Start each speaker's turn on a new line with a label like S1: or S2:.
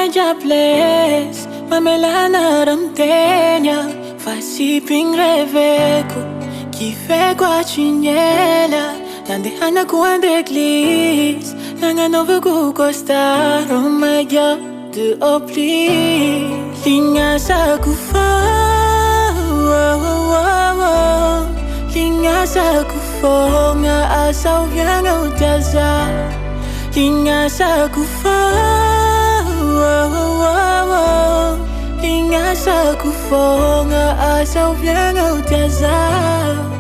S1: media place, mamelana ramtenya, fasi ping reveco, qui fait quoi chinela, nande hana kuande église, nanga nova ku costa, oh my god, de opli, linha sa kufa, linha sa kufa, nga asaw yang utaza, linha sa kufa. Linha sa kufonga asaw yang utaza.